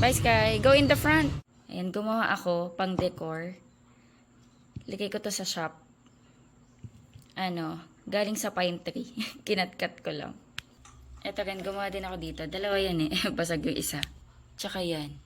Bye, Sky. Go in the front. Ayan, gumawa ako pang decor. Ligay ko to sa shop. Galing sa pine tree. Kinatkat ko lang. Eto rin, gumawa din ako dito. Dalawa yan eh. Basag yung isa. Tsaka yan.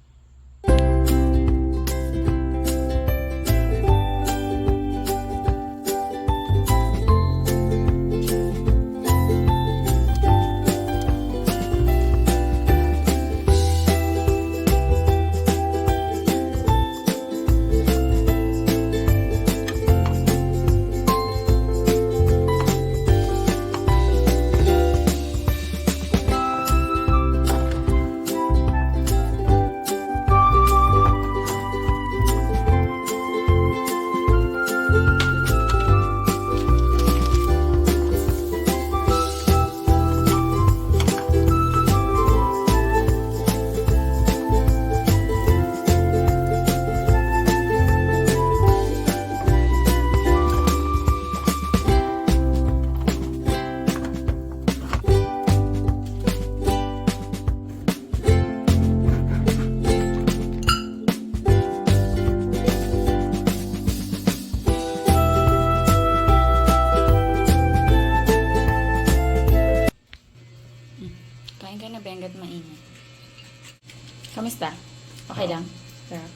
Kain ka na, Bengat, mainit. Kamusta? Okay lang? Sarap.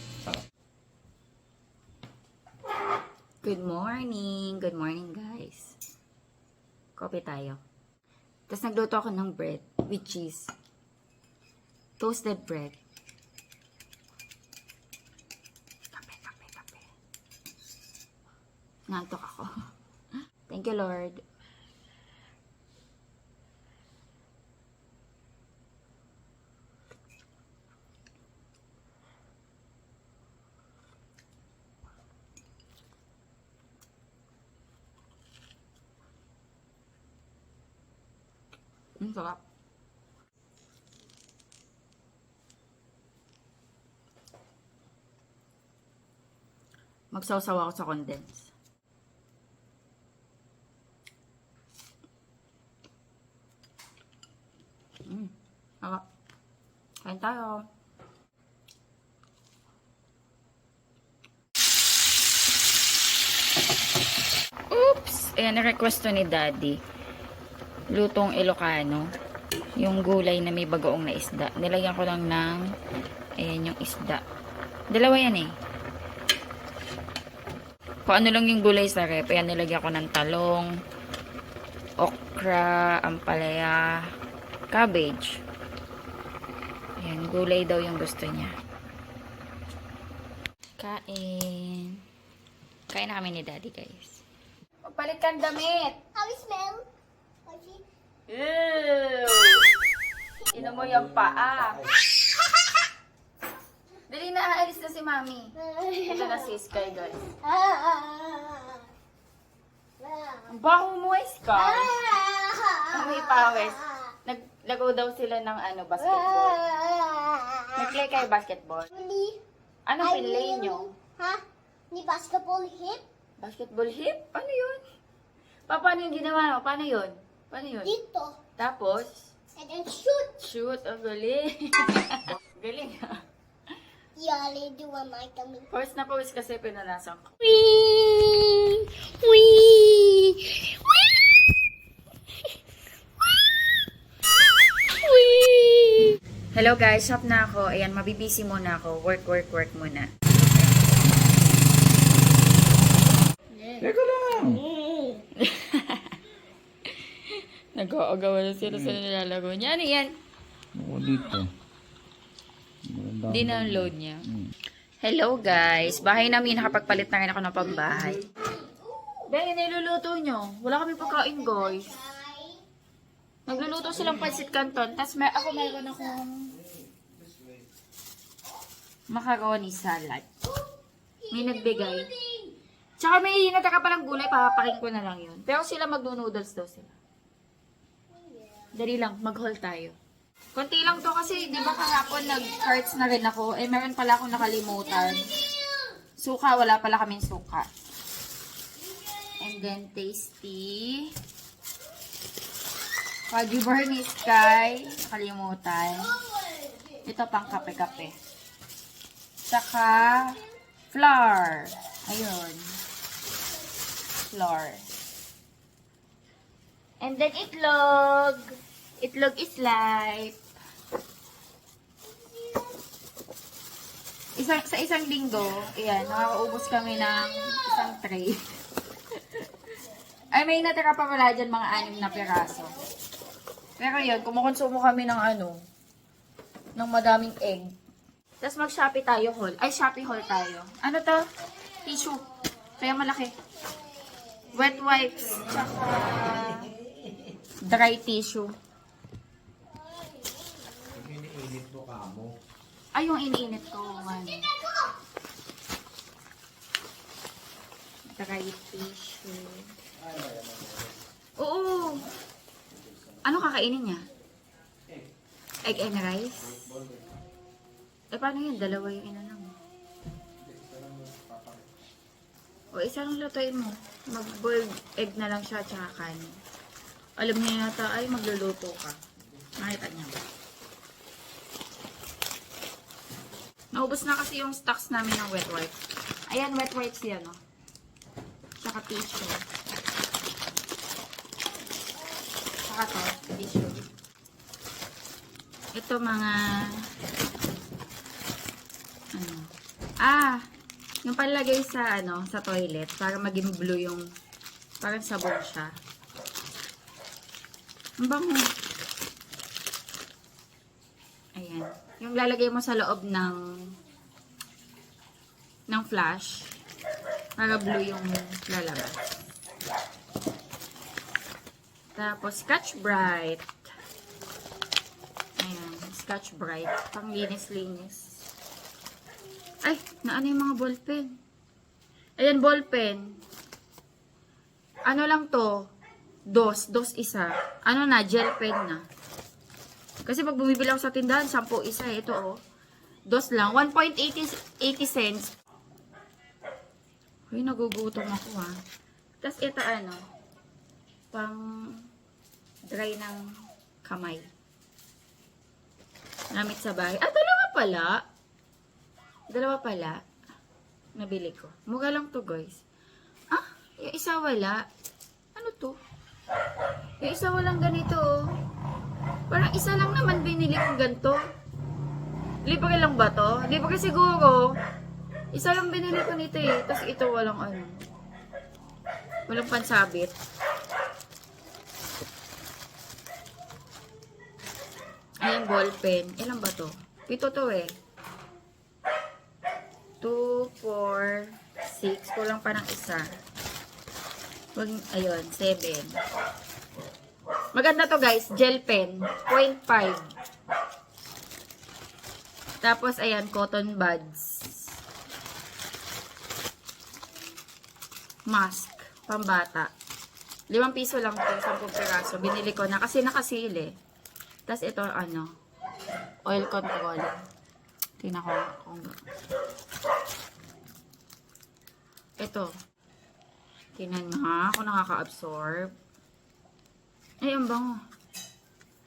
Good morning! Good morning, guys. Coffee tayo. Tapos nagluto ako ng bread with cheese. Toasted bread. Kape. Nantok ako. Thank you, Lord. Sarap. Magsawsaw ako sa condense. Sarap. Kain tayo. Oops! Ayan, na-request to ni Daddy. Lutong Ilocano. Yung gulay na may bagoong na isda. Nilagyan ko lang ng ayan yung isda. Dalawa yan eh. Kung ano lang yung gulay sa rep, ayan nilagyan ko ng talong, okra, ampalaya, cabbage. Ayan, gulay daw yung gusto niya. Kain. Kain na kami ni Daddy, guys. Papalit kang damit. How you smell? Ew! Ino mo yung paa. Dali na, aalis na si Mami. Ito na si Sky, guys. Ang baho mo, Sky. Ang may pawis. Naglaro daw sila ng basketball. Nag-play kayo basketball. Anong pinlay nyo? Ha? Ni basketball hip? Basketball hip? Ano yun? Paano yung ginawa mo? Paano yun? Paano yun? Dito. Tapos? And then shoot. Shoot, ang galing. Galing ha? Yeah, they do on my tummy. Pawis na pawis kasi pinanasan ko. Wee! Wee! Wee! Hello guys, shop na ako. Ayan, mabibisi muna ako. Work muna. Teka lang. Nag-aagawa na sila sa nilalaro niya. Ano yan? Ako dito. Di na-load niya. Hello guys. Bahay namin. Nakapagpalit na rin ako ng pambahay. Dahil niluluto nyo. Wala kami pagkain guys. Nagluluto silang pancit canton. Tapos ako mayroon akong macaroni salad. May nagbigay. Tsaka may nataka palang gulay. Papapakin ko na lang yun. Pero sila magno-noodles daw sila. Dali lang, mag-haul tayo. Konti lang to kasi, di ba kahapon nag-carts na rin ako. Eh, meron pala akong nakalimutan. Suka, wala pala kaming suka. And then, tasty. Kaju bar ni Sky. Nakalimutan. Ito pang kape-kape. Saka, flour. Ayun. Flour. And then, itlog. Itlog is life. Sa isang linggo, ayan, nakakaubos kami ng isang tray. Ay, may natira pa pala dyan mga 6 na piraso. Pero yun, kumukonsumo kami ng ng madaming egg. Tapos mag-Shopee tayo haul. Ay, Shopee haul tayo. Ano to? Tissue. Kaya malaki. Wet wipes. Tsaka dry tissue. Iniinit mo ka mo. Ay, yung iniinit ko. Dry tissue. Oo. Ano kakainin niya? Egg and rice? Eh, paano yun? Dalawa yung inanang mo. O, isa lang lutuin mo. Mag-boiled egg na lang siya, tsaka kanin. Alam niya yata, ay, magluluto ka. Nakita niya ba? Naubos na kasi yung stocks namin ng wet wipes. Ayan, wet wipes yan, no? Tsaka tissue. Tsaka to, tissue. Ito mga... yung palagay sa, sa toilet, para maging blue yung, parang sabon siya. Ang bango. Ayan. Yung lalagay mo sa loob ng flash, para blue yung lalabas. Tapos, Scotch Brite. Ayan, Scotch Brite. Pang linis-linis. Ay, naano yung mga ballpen. Ayan, ballpen. Ano lang to? Dos isa. Ano na, gel pen na. Kasi pag bumibili ako sa tindahan, 10 isa. Ito, oh. Dos lang. 1.80 cents. Uy, nagugutom ako, ha. Tapos, ito, pang dry ng kamay. Gamit sa bahay. Dalawa pala. Nabili ko. Mura lang to, guys. Yung isa wala. Ano to? Yung isa walang ganito, oh. Parang isa lang naman binili ko ganito. Libre lang ba to? Libre siguro. Isa lang binili ko nito, eh. Tapos ito walang walang pansabit. Ayan, ballpen. Ilan ba to? 7 to, eh. 2, 4, 6. Kulang pa ng isa. Ayun, 7. Maganda to, guys. Gel pen. 0.5. Tapos, ayan, cotton buds. Mask. Pambata. 5 piso lang to. 10 piraso. Binili ko na kasi nakasale, eh. Tapos, ito, oil control. Tingnan ko kung... Ito. Tingnan mo, ha? Kung nakaka-absorb. Ay, ang bango.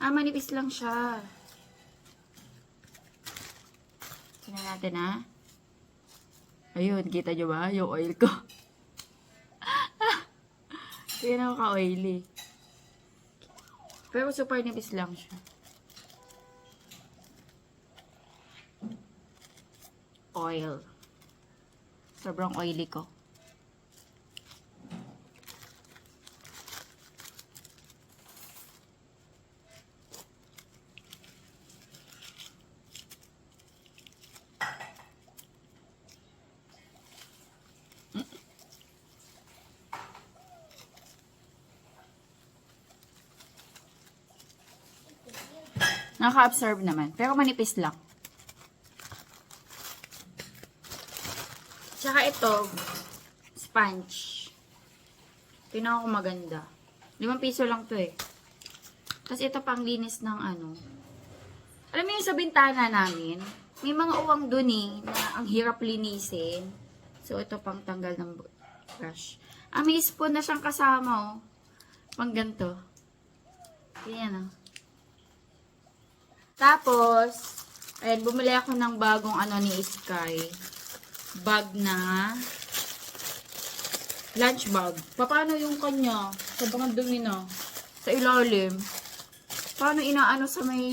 Manipis lang siya. Tingnan natin, ha? Ayun, kita nyo ba? Yung oil ko. Tingnan ako ka-oily. Pero super nipis lang siya. Oil. Sobrang oily ko. Nakaka-absorb naman. Pero manipis lang. Tsaka ito, sponge. Tingnan ko maganda. 5 piso lang to, eh. Tapos ito pang linis ng Alam mo yung sa bintana namin, may mga uwang dun, eh, na ang hirap linisin. So, ito pang tanggal ng brush. May spoon na siyang kasama, oh. Pang ganito. Yan, oh. Tapos, Ayan, bumili ako ng bagong ano ni Sky. Bag na lunch bag. Paano yung kanya? Sobrang dumi na. Sa ilalim. Paano inaano sa may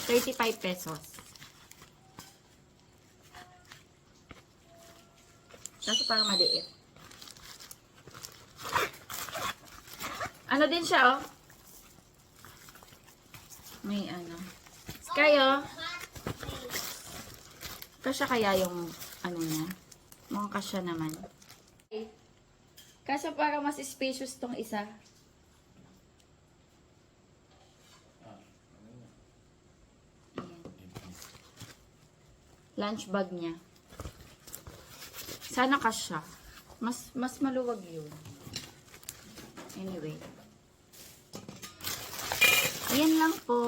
35 pesos? Kasi parang maliit. Ano din siya, oh? May ano. Sky, oh. Kasya kaya yung ano niya? Mukhang kasya naman. Kaso parang mas spacious tong isa. Ayan. Lunch bag niya. Sana kasya. Mas maluwag yun. Anyway. Ayan lang po.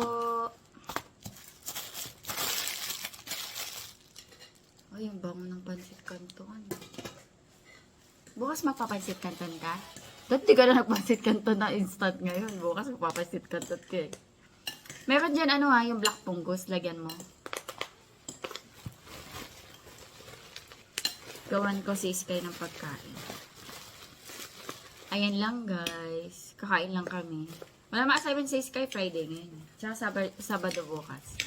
Ay, yung bango ng pansit canton. Bukas magpapansit canton ka? Ba't di ka na nagpansit canton na instant ngayon? Bukas magpapansit canton ka eh. Meron dyan ano ha, yung black punggos. Lagyan mo. Gawan ko si Sky ng pagkain. Ayan lang guys. Kakain lang kami. Wala ma-assignment si Sky Friday ngayon. Tsaka Sabado bukas.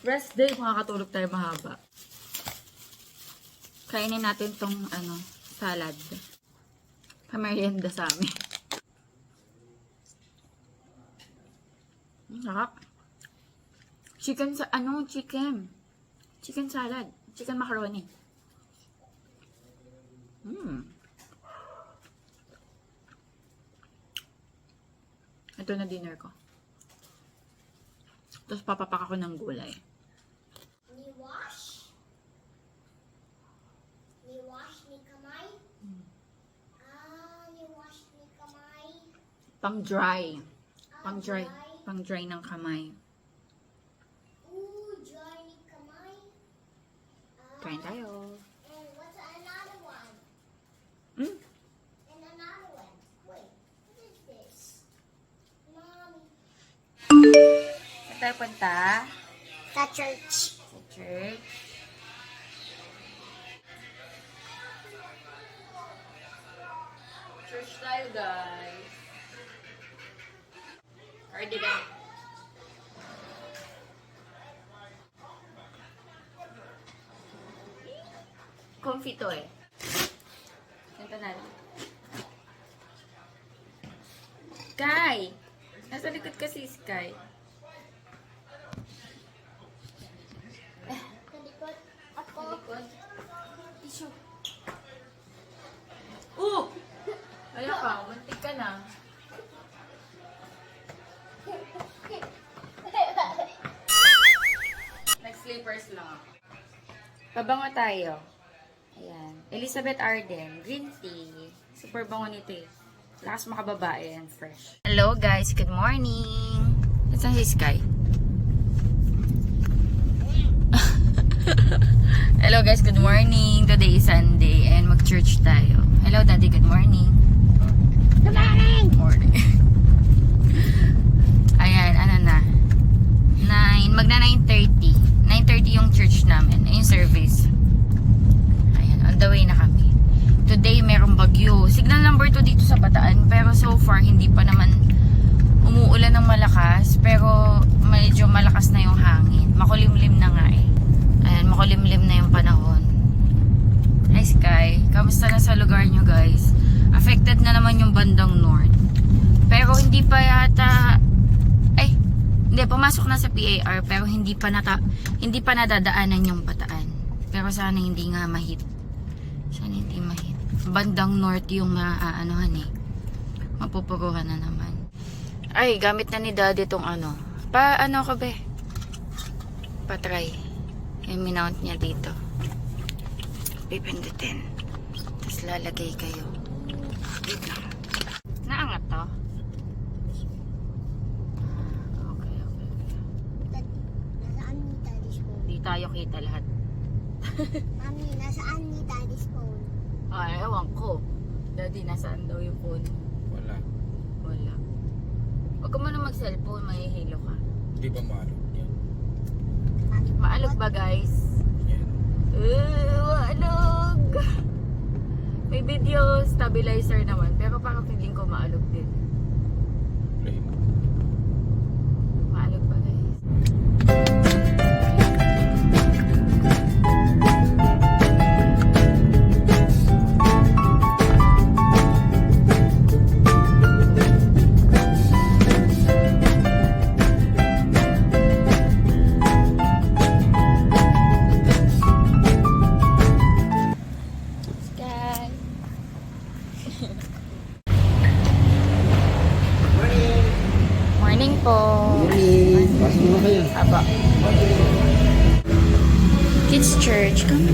Rest day, makakatulog tayo mahaba. Kainin natin tong ano, salad. Pamerienda sa amin. Sarap. Chicken sa, ano, chicken. Chicken salad. Chicken macaroni. Ito na dinner ko. Tapos papapak ako ng gulay. Ni wash ni kamay. Ni wash ni kamay. Pang dry. Pang dry. Pang dry ng kamay. Ooh, dry ni kamay. Kain tayo. And what's another one? Hmm? And another one. Wait, what is this? Mommy. Saan tayo punta? Sa church. Sa church. Church tayo, guys. Cardigan. Comfy to eh. Ganito na lang. Sky! Nasa likod kasi Sky. Kalikot ako. Likod. Tissue. Oh! Wala ka, mantik ka na. Nag-slippers lang ako. Pabango tayo. Ayan. Elizabeth Arden. Green tea. Super bango nito eh. Lakas makababae and fresh. Hello guys, good morning. Saan si Sky? Hello guys, good morning. Today is Sunday and mag-church tayo. Hello daddy, good morning. Good morning! Morning. Ayan, ano na. 9:30. 9:30 yung church namin. Yung service. Ayan, on the way na kami. Today, merong bagyo. Signal number 2 dito sa Bataan. Pero so far, hindi pa naman umuulan ng malakas. Pero medyo malakas na yung hangin. Makulimlim na nga eh. Ayan, makulimlim na yung panahon. Hi Sky. Kamusta na sa lugar nyo guys? Affected na naman yung bandang north. Pero hindi pa yata... Ay, hindi. Pumasok na sa PAR. Pero hindi pa nadadaanan yung Bataan. Pero sana hindi nga mahit. Sana hindi mahit. Bandang north yung maaanuhan eh. Mapupuruhan na naman. Ay, gamit na ni daddy tong ano. Ano ko be? Pa-try. Yung minount niya dito. Pipindutin. Tapos lalagay kayo. Wait lang. Naangat to? Okay. Nasaan ni daddy's phone? Di tayo kita lahat. Mami, nasaan ni daddy's phone? Ay, ewan ko. Daddy, nasaan daw yung phone? Wala. Wala. Huwag ka muna mag-cellphone, mahihilo ka. Hindi ba malo yan? Maalog ba, guys? Maalog! May video stabilizer naman, pero parang feeling ko maalog din. Maalog ba, guys? Sky. Morning po. Morning. Pasok na kayo. Aba. Kids Church. Come.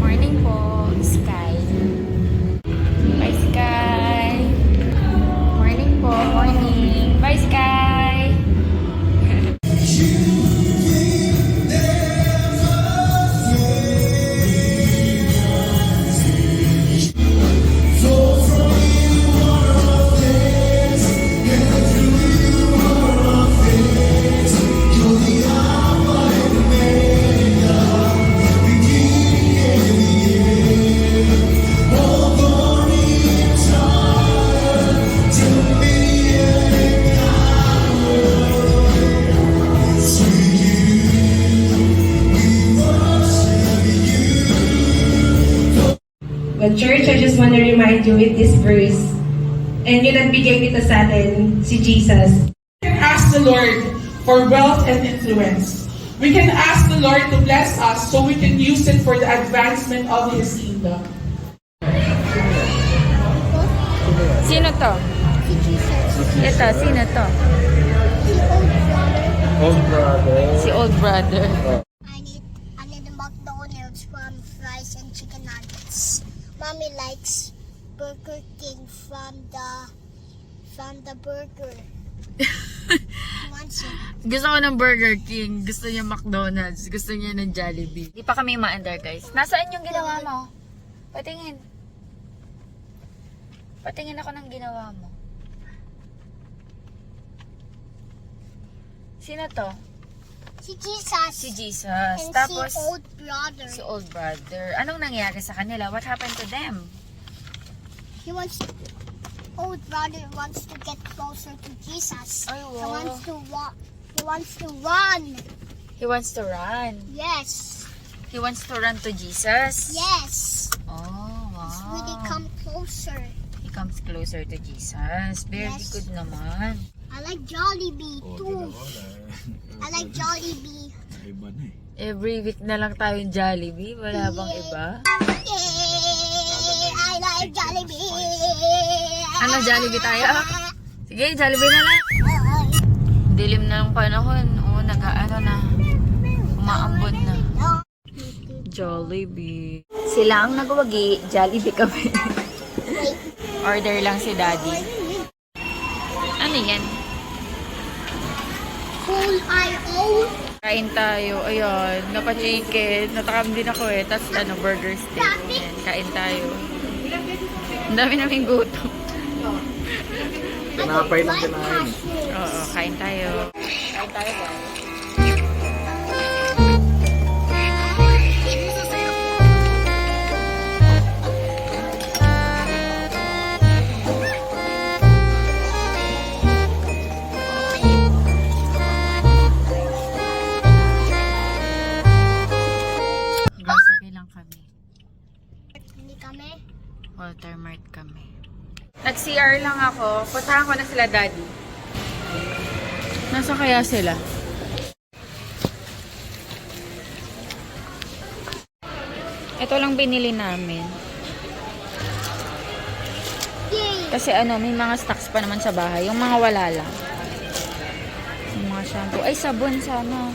Morning po, Sky. Bye, Sky. Morning po, morning. Bye, Sky. But church, I just want to remind you with this verse, and yun ang bigay nito sa atin, si Jesus. We can ask the Lord for wealth and influence. We can ask the Lord to bless us so we can use it for the advancement of His kingdom. Sino to? Si Jesus. Ito, sino to? Si old brother. Si old brother. I need a McDonald's from fries and chicken nuggets. Mommy likes Burger King from the burger. Wants it. Gusto ko ng Burger King. Gusto niya McDonald's. Gusto niya ng Jollibee. Di pa kami maandar, guys. Nasaan yung ginawa mo? Patingin. Patingin ako ng ginawa mo. Sino to? Si Jesus. Si Jesus. And Tapos, si old brother. si old brother. Anong nangyari sa kanila? What happened to them? Old brother wants to get closer to Jesus. Ay, He wow. wants to walk. He wants to run. He wants to run. Yes. He wants to run to Jesus. Yes. Oh, wow. He's really come closer. He comes closer to Jesus. Very Yes. good naman. I like Jollibee too. I like Jollibee. Iba na eh. Every week na lang tayong Jollibee. Wala bang Yeah. iba? Yay! I like Jollibee. Ano, Jollibee tayo? Sige, Jollibee na lang. Dilim na ng panahon. Oo, nag-ano na. Umaambon na. Jollibee. Sila ang nagwagi. Jollibee kami. Order lang si Daddy. Ano yan? Cool I.O. Kain tayo. Ayun, napa-chicken. Natakam din ako eh. Tapos burger steak. Ayan, kain tayo. Ang dami naming gutom. Tinapay lang kinain. Oo, kain tayo. Kain tayo, guys. Grocery lang kami. Hindi kami. Walter Mart kami. Nag-CR lang ako. Puntahan ko na sila, Daddy. Nasa kaya sila? Ito lang binili namin. Yay! Kasi may mga stocks pa naman sa bahay. Yung mga wala lang. Yung mga shampoo. Ay, sabon sana.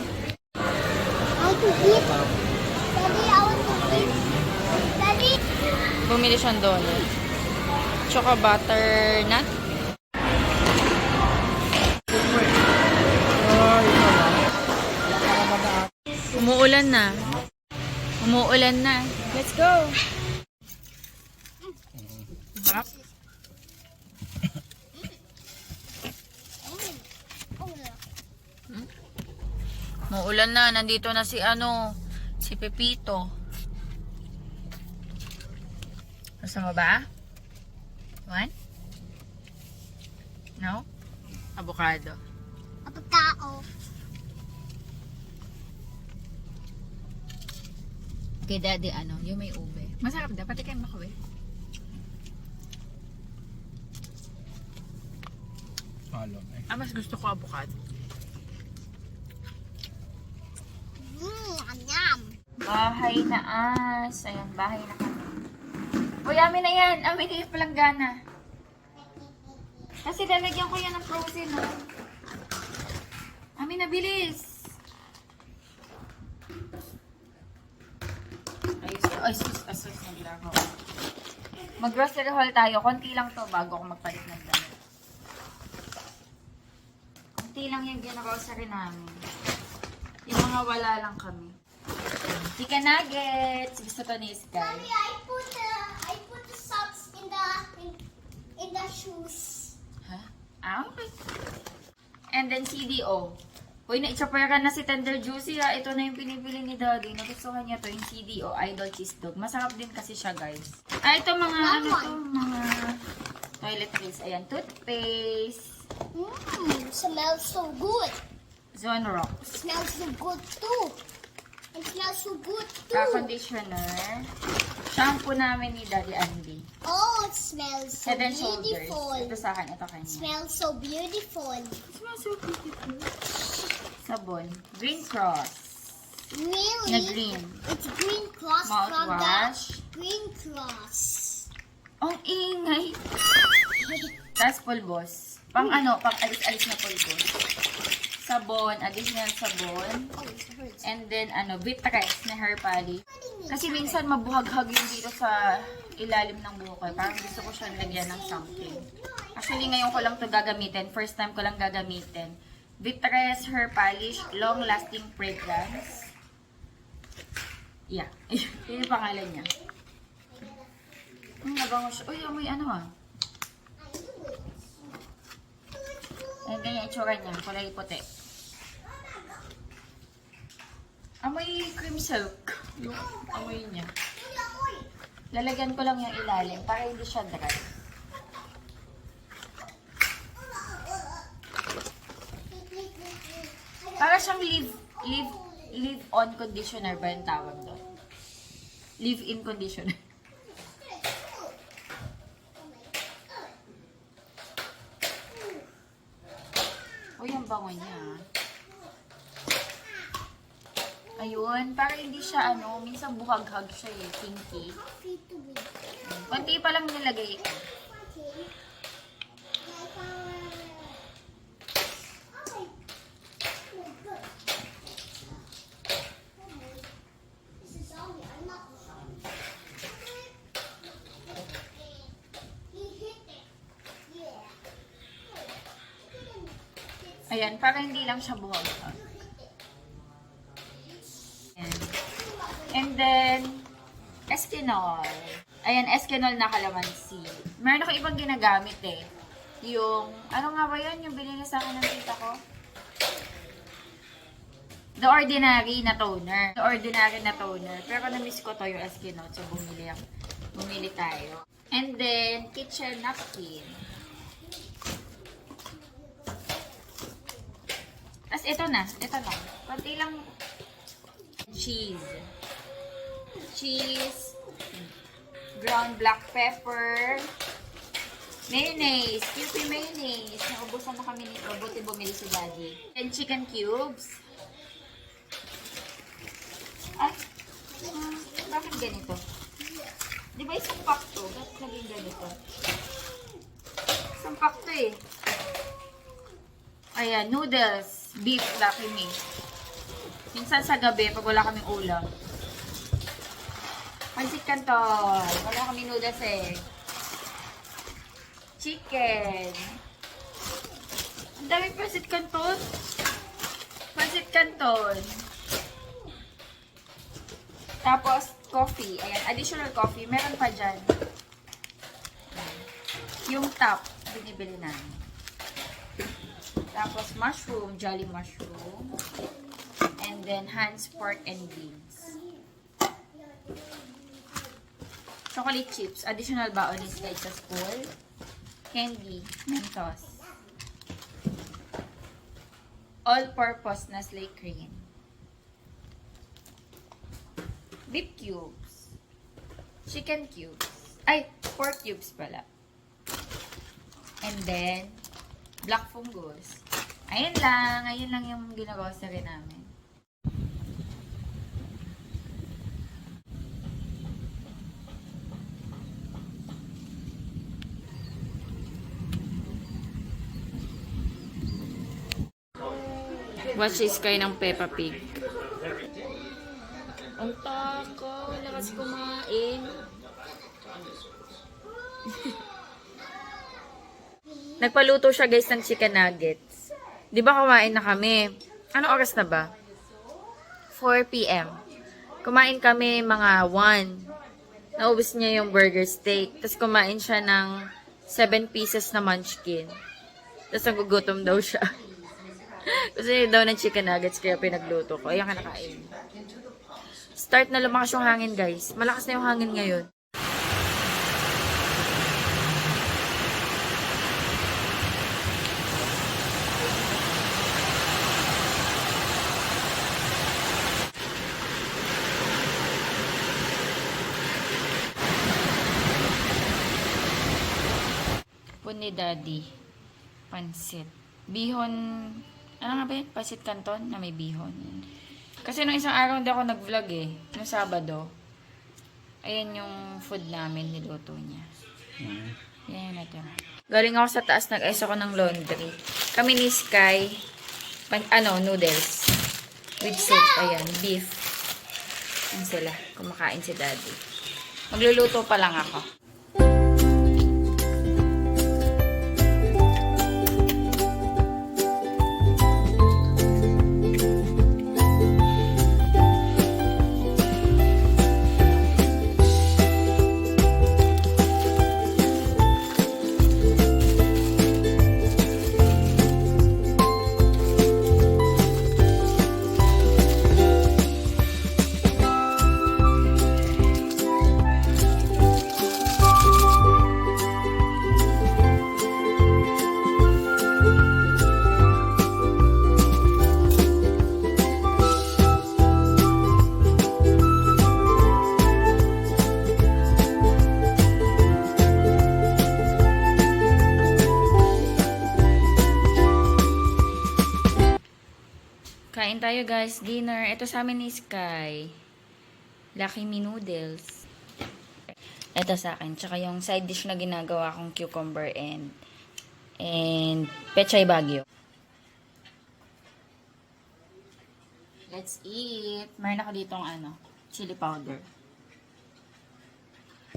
I want to eat. Daddy, I want to eat. Daddy! Bumili siyang donut. Choco butternut. Umuulan na. Umuulan na. Let's go! Sarap. Muulan na. Nandito na si si Pepito. Gusto mo ba? One? No? Avocado. Avocado. Kay daddy, yung may ube. Masarap daw. Pati kayo makawe. Palong eh. Mas gusto ko avocado. Yum. Bahay na as. Ayan, bahay na kami. Uy, amin na yan. Amin kayo palang gana. Kasi lalagyan ko yan ng frozen, no? Amin na, bilis. Ayos, naglago. Mag-grocery haul tayo. Konti lang to bago ako magpalit ng damit. Konti lang yung gina-grocery namin. Yung mga wala lang kami. Chicken nuggets. Gusto to ni Sky. Mommy, I put the socks in the shoes. Ha? Okay. And then CDO. Uy, na-itchapayaran na si Tender Juicy ha. Ito na yung pinipili ni Daddy. Nagustuhan niya to yung CDO, Idol Cheese Dog. Masarap din kasi siya, guys. Ito mga, mga toiletries. Ayan, toothpaste. Smells so good. Zone Rocks. Smells so good too. It smells so good too. Conditioner. Shampoo namin ni Daddy Andy. Oh, it smells so Head and Shoulders. beautiful. Ito sa akin, ito kanya. Smells so beautiful. Smells so beautiful. Sabon. Green Cross. Really? Na green. It's green cross from the Mouthwash. green cross. Ang ingay. Tapos pulbos. Pang pang alis-alis na pulbos. Sabon, additional sabon. Oh, it hurts. And then, Bitres na hair pali. Kasi minsan mabuhaghag yung dito sa ilalim ng buhok ko. Parang gusto ko siyang lagyan ng something. Actually, ngayon ko lang to gagamitin. First time ko lang gagamitin. Bitres hair polish, long-lasting fragrance. Yeah. Yun yung pangalan niya. Nabango siya. Uy, amoy Ayan, ganyan itsura niya. Kulay puti. Amoy cream silk. Yung amoy niya. Lalagyan ko lang yung ilalim para hindi siya dry. Para siyang leave-on conditioner ba yung tawag doon? Leave-in conditioner. Uy, ang bango niya. Ayun, para hindi siya minsan buhaghag siya pinky. Konti pa lang nilagay ko. Ayan, para hindi lang siya buhaghag. Ayan. And then, Eskinol. Ayan, Eskinol na kalamansi. Meron ako ibang ginagamit Yung, ano nga ba yun? Yung binili sa akin ng tita ko? The Ordinary na toner. The Ordinary na toner. Pero na-miss ko to yung Eskinol. So, bumili tayo. And then, kitchen napkin. Tapos ito na. Kunti lang cheese. Ground black pepper. Mayonnaise. Kewpie mayonnaise. Naubusan na kami nito. Buti bumili si Daddy. And chicken cubes. Ay, bakit ganito? Di ba isang pack to? Bakit naging ganito? Isang pack to Ayan, noodles. Beef Lucky Me. Minsan sa gabi, pag wala kaming ulam. Pansit Canton. Wala kaming noodles Chicken. Ang daming Pansit Canton. Pansit Canton. Tapos, coffee. Ayan, additional coffee. Meron pa dyan. Yung top, binibili namin. Tapos, mushroom. Jolly mushroom. And then, Hans pork and beans. Chocolate chips. Additional baon is guys sa school. Candy. Mentos. All-purpose na Nestle cream. Beef cubes. Chicken cubes. Ay, pork cubes pala. And then, black fungus. Ayun lang yung ginagawa sa rin namin. Watch this kayo ng Peppa Pig. Ang tako, lakas kumain. Nagpaluto siya guys ng chicken nuggets. Di ba kumain na kami? Anong oras na ba? 4 p.m. Kumain kami mga 1. Naubos niya yung burger steak. Tapos kumain siya ng 7 pieces na munchkin. Tapos nagugutom daw siya. Kasi daw ng chicken nuggets kaya pinagluto ko. Ayan ka nakain. Start na lumakas yung hangin guys. Malakas na yung hangin ngayon. Pun ni Daddy. Pansit. Bihon. Ano nga ba yun? Pansit canton na may bihon. Kasi nung isang araw hindi ako nag-vlog eh. Nung Sabado. Ayan yung food namin niluto niya. Yan natin. Galing ako sa taas, nag-ice ako ng laundry. Kami ni Sky, noodles. With soup. Ayan, beef. Yan sila. Kumakain si Daddy. Magluluto pa lang ako. Kain tayo guys, dinner. Ito sa amin ni Sky. Lucky Me noodles. Ito sa akin. Tsaka yung side dish na ginagawa kong cucumber and pechay bagyo. Let's eat. Mayroon ako ditong chili powder.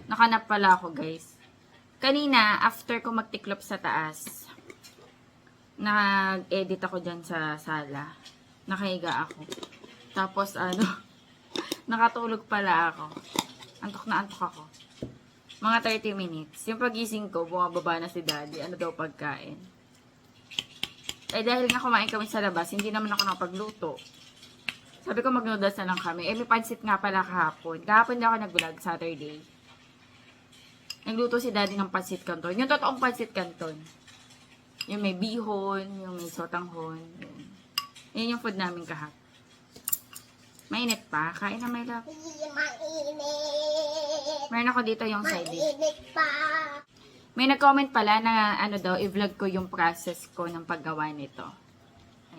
Nakanap pala ako guys. Kanina, after ko magtiklop sa taas, nag-edit ako dyan sa sala. Nakahiga ako. Tapos nakatulog pala ako. Antok na antok ako. Mga 30 minutes. Yung pagising ko, bumababa na si Daddy. Ano daw pagkain? Eh dahil nga kumain kami sa labas, hindi naman ako nakapagluto. Sabi ko mag-noodles na lang kami. Eh may pansit nga pala kahapon. Kahapon din ako nag-vlog, Saturday. Nagluto si Daddy ng pansit canton. Yung totoong pansit canton. Yung may bihon, yung may sotanghon. Yan yung food namin kahapon. Mainit pa. Kain na may love. Mainit. Meron ako dito yung side dish. Mainit pa. May nag-comment pala na i-vlog ko yung process ko ng paggawa nito.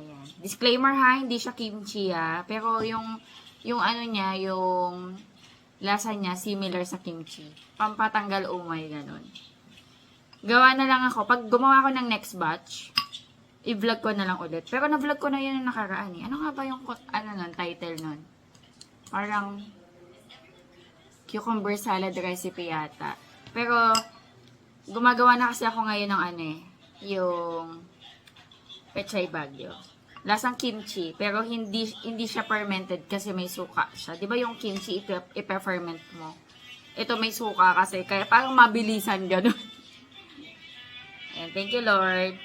Ayan. Disclaimer ha, hindi siya kimchi ha. Pero yung niya, yung lasa niya similar sa kimchi. Pampatanggal umay, ganun. Gawa na lang ako. Pag gumawa ako ng next batch, i-vlog ko na lang ulit. Pero na-vlog ko na yun yung nakaraan eh. Ano nga ba yung title nun? Parang cucumber salad recipe yata. Pero gumagawa na kasi ako ngayon ng yung pechay bagyo. Lasang kimchi, pero hindi siya fermented kasi may suka siya. 'Di ba yung kimchi ipe-ferment mo? Ito may suka kasi kaya parang mabilisan ganun. And thank you Lord.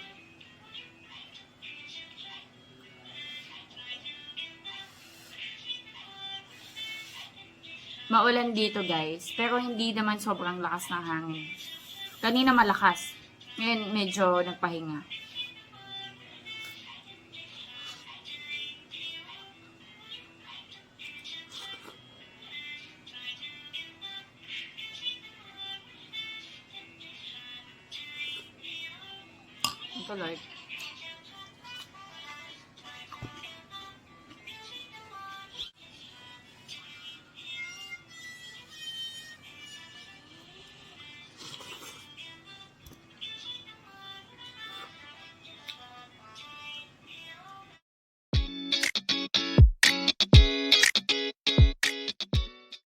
Maulan dito guys, pero hindi naman sobrang lakas ng hangin. Kanina malakas. Ngayon medyo nagpahinga. Ito Lord.